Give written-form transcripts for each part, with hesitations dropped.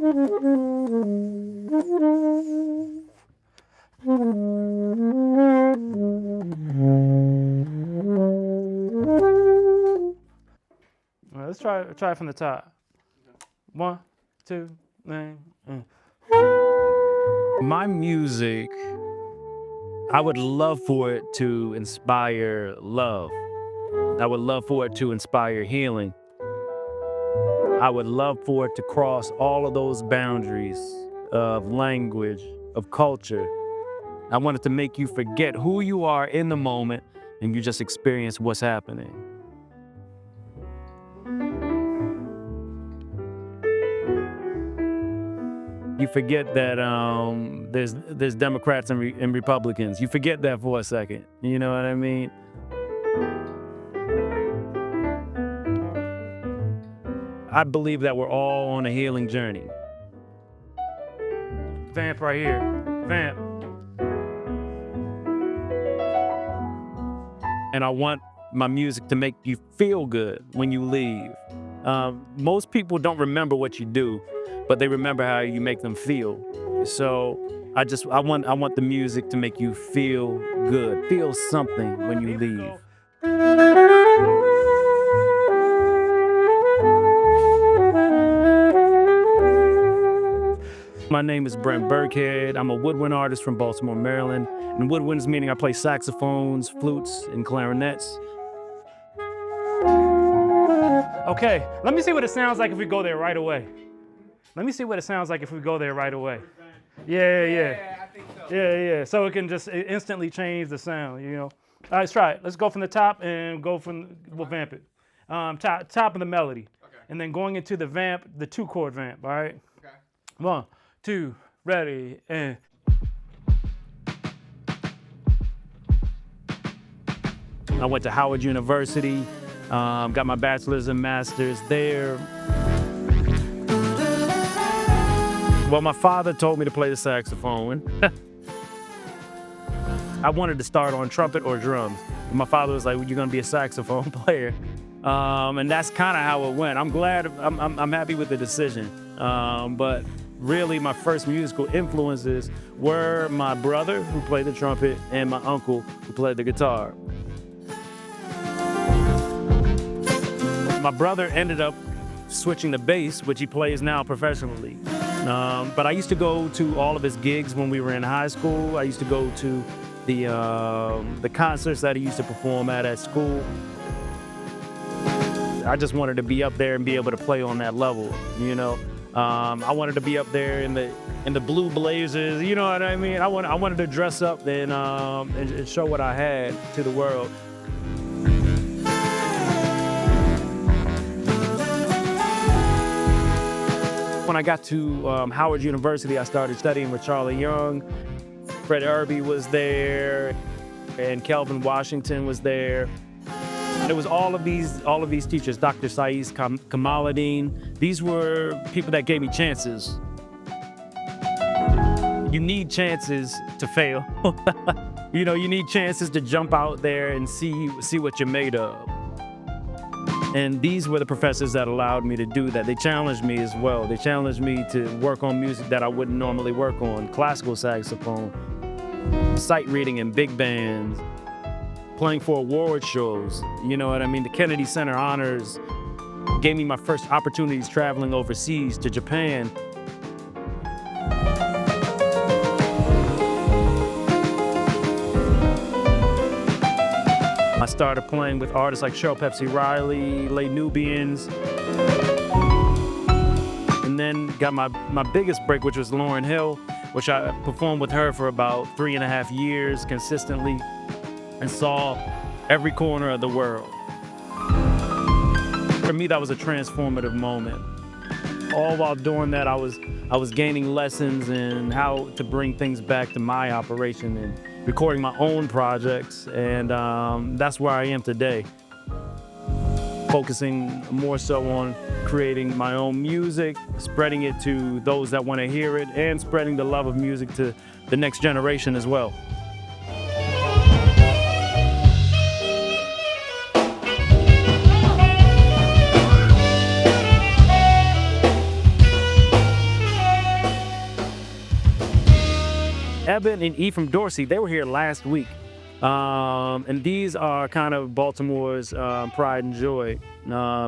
Let's try it from the top. 1, 2, 3. My music, I would love for it to inspire love. I would love for it to inspire healing. I would love for it to cross all of those boundaries of language, of culture. I want it to make you forget who you are in the moment and you just experience what's happening. You forget that there's Democrats and Republicans. You forget that for a second. You know what I mean? I believe that we're all on a healing journey. Vamp right here. Vamp. And I want my music to make you feel good when you leave. Most people don't remember what you do, but they remember how you make them feel. So I want the music to make you feel good, feel something when you leave. My name is Brent Birckhead. I'm a woodwind artist from Baltimore, Maryland. And woodwinds meaning I play saxophones, flutes, and clarinets. Okay, let me see what it sounds like if we go there right away. Let me see what it sounds like if we go there right away. Yeah, I think so. Yeah. So it can just instantly change the sound, you know. All right, let's try it. Let's go from the top and we'll vamp it. Top of the melody. Okay. And then going into the vamp, the 2-chord vamp, all right? Okay. 1, 2, ready, and. I went to Howard University, got my bachelor's and master's there. Well, my father told me to play the saxophone. I wanted to start on trumpet or drums. And my father was like, well, you're gonna be a saxophone player. And that's kind of how it went. I'm glad, I'm happy with the decision. But really my first musical influences were my brother who played the trumpet and my uncle who played the guitar. My brother ended up switching to bass, which he plays now professionally. But I used to go to all of his gigs when we were in high school. I used to go to the concerts that he used to perform at school. I just wanted to be up there and be able to play on that level, you know. I wanted to be up there in the blue blazers, you know what I mean? I wanted to dress up and show what I had to the world. When I got to Howard University, I started studying with Charlie Young. Fred Irby was there, and Kelvin Washington was there. And it was all of these teachers, Dr. Saiz Kamaluddin. These were people that gave me chances. You need chances to fail. You know, you need chances to jump out there and see what you're made of. And these were the professors that allowed me to do that. They challenged me as well. They challenged me to work on music that I wouldn't normally work on. Classical saxophone, sight reading in big bands, playing for award shows. You know what I mean? The Kennedy Center Honors gave me my first opportunities traveling overseas to Japan. I started playing with artists like Cheryl Pepsi Riley, Les Nubians, and then got my biggest break, which was Lauryn Hill, which I performed with her for about 3.5 years consistently and saw every corner of the world. For me, that was a transformative moment. All while doing that, I was gaining lessons in how to bring things back to my operation and recording my own projects, and that's where I am today. Focusing more so on creating my own music, spreading it to those that want to hear it, and spreading the love of music to the next generation as well. Ebban and Ephriam Dorsey, they were here last week. And these are kind of Baltimore's pride and joy,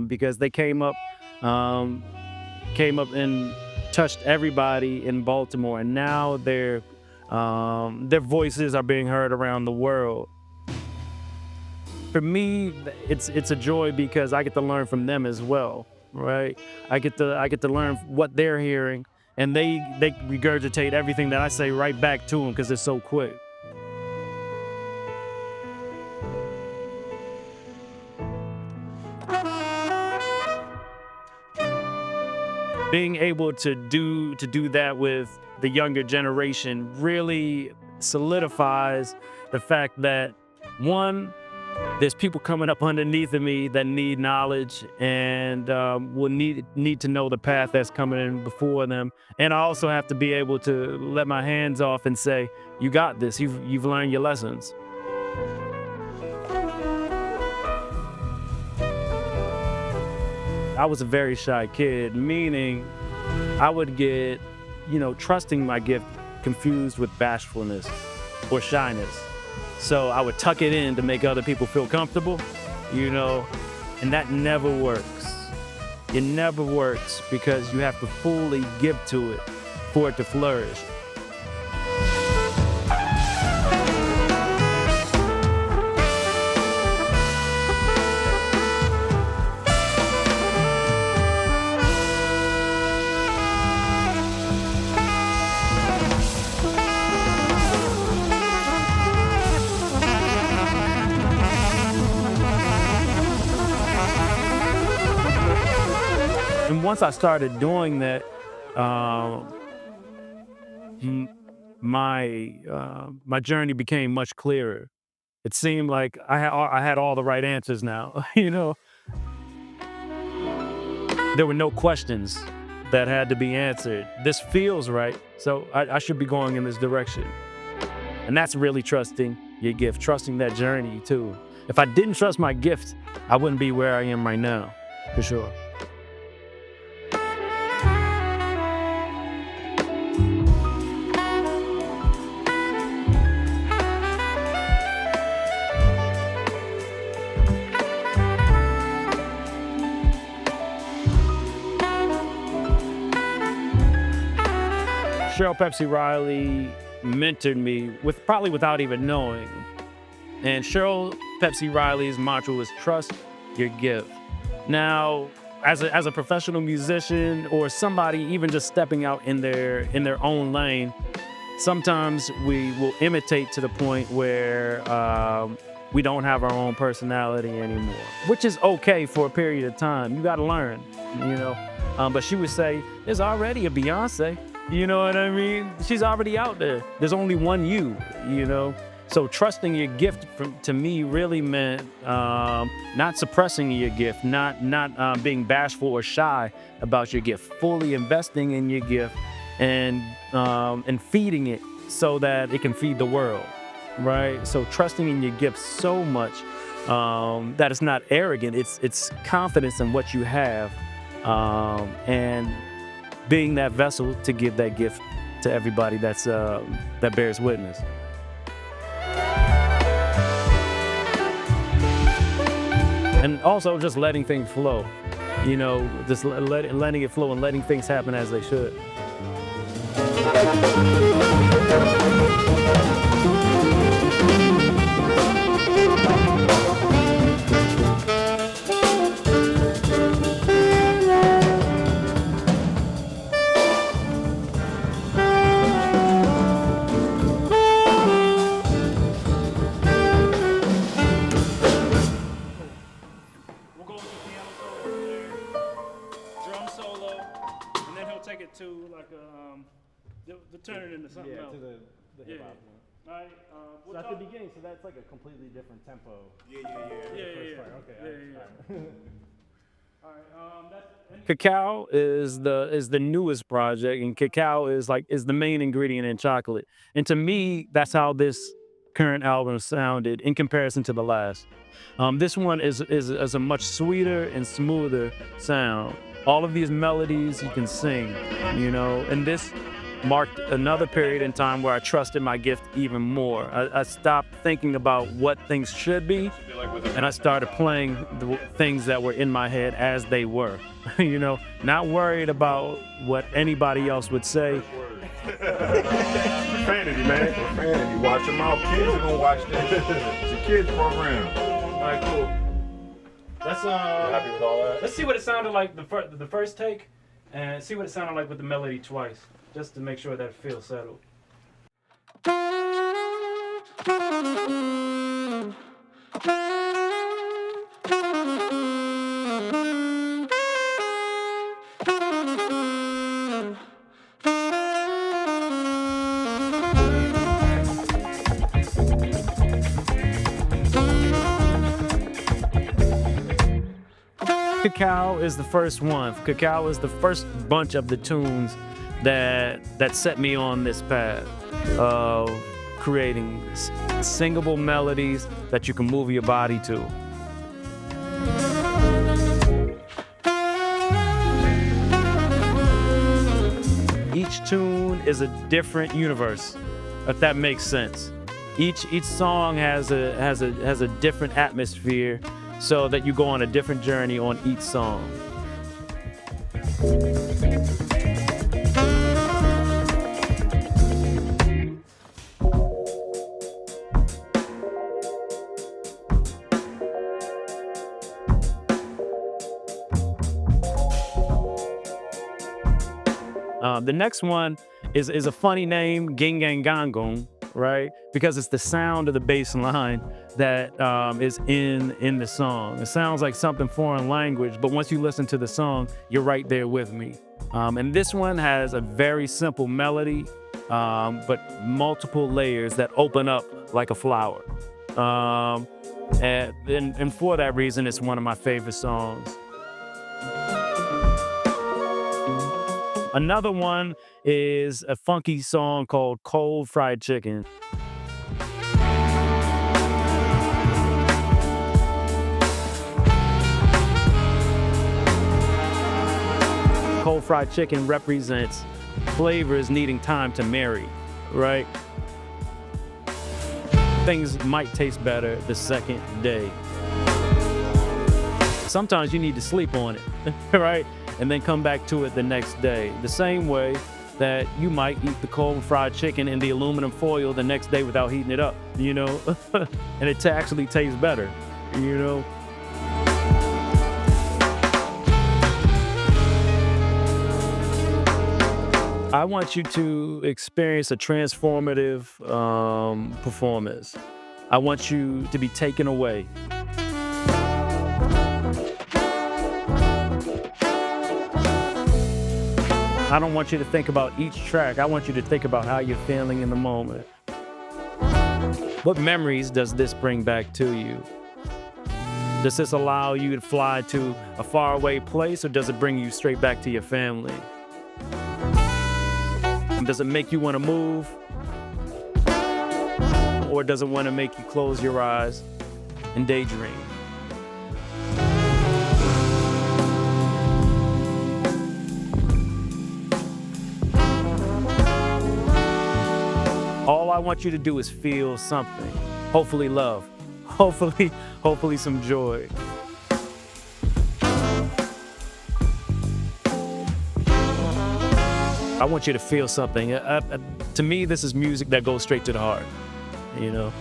because they came up and touched everybody in Baltimore, and now their voices are being heard around the world. For me, it's a joy because I get to learn from them as well, right? I get to learn what they're hearing, and they regurgitate everything that I say right back to them because it's so quick. Being able to do that with the younger generation really solidifies the fact that, one, there's people coming up underneath of me that need knowledge and will need to know the path that's coming in before them. And I also have to be able to let my hands off and say, you got this, you've learned your lessons. I was a very shy kid, meaning I would get, trusting my gift confused with bashfulness or shyness. So I would tuck it in to make other people feel comfortable, and that never works. It never works because you have to fully give to it for it to flourish. And once I started doing that, my journey became much clearer. It seemed like I had all the right answers now. There were no questions that had to be answered. This feels right, so I should be going in this direction. And that's really trusting your gift, trusting that journey too. If I didn't trust my gift, I wouldn't be where I am right now, for sure. Cheryl Pepsi Riley mentored me probably without even knowing. And Cheryl Pepsi Riley's mantra was trust your gift. Now, as a professional musician or somebody even just stepping out in their own lane, sometimes we will imitate to the point where we don't have our own personality anymore, which is okay for a period of time. You gotta learn, But she would say, there's already a Beyonce. You know what I mean? She's already out there. There's only one you. So trusting your gift to me really meant not suppressing your gift, not being bashful or shy about your gift, fully investing in your gift and feeding it so that it can feed the world, right? So trusting in your gift so much that it's not arrogant. It's confidence in what you have, and being that vessel to give that gift to everybody that bears witness. And also just letting things flow, just letting it flow and letting things happen as they should. Turn it into something else. To the hip hop. All right. So at the beginning, so that's like a completely different tempo. Yeah. Okay. All right. Cacao is the newest project, and cacao is the main ingredient in chocolate. And to me, that's how this current album sounded in comparison to the last. This one is a much sweeter and smoother sound. All of these melodies you can sing, and marked another period in time where I trusted my gift even more. I stopped thinking about what things should be, and I started playing the things that were in my head as they were. You know, not worried about what anybody else would say. Profanity, man. Profanity. Watch your mouth. Kids are gonna watch this. It's a kids program. All right, cool. Let's Happy with all that? let's see what it sounded like the first take, and see what it sounded like with the melody twice, just to make sure that it feels settled. Cacao is the first one. Cacao is the first bunch of the tunes that set me on this path of creating singable melodies that you can move your body to. Each tune is a different universe, if that makes sense. Each song has a different atmosphere, so that you go on a different journey on each song. The next one is a funny name, Ging Gang Gong Gong, right? Because it's the sound of the bass line that is in the song. It sounds like something foreign language, but once you listen to the song, you're right there with me. And this one has a very simple melody, but multiple layers that open up like a flower. And for that reason, it's one of my favorite songs. Another one is a funky song called Cold Fried Chicken. Cold fried chicken represents flavors needing time to marry, right? Things might taste better the second day. Sometimes you need to sleep on it, right? And then come back to it the next day. The same way that you might eat the cold fried chicken in the aluminum foil the next day without heating it up, you know? And it actually tastes better, you know? I want you to experience a transformative performance. I want you to be taken away. I don't want you to think about each track. I want you to think about how you're feeling in the moment. What memories does this bring back to you? Does this allow you to fly to a faraway place, or does it bring you straight back to your family? Does it make you want to move? Or does it want to make you close your eyes and daydream? All I want you to do is feel something. Hopefully love. Hopefully some joy. I want you to feel something. To me, this is music that goes straight to the heart, you know?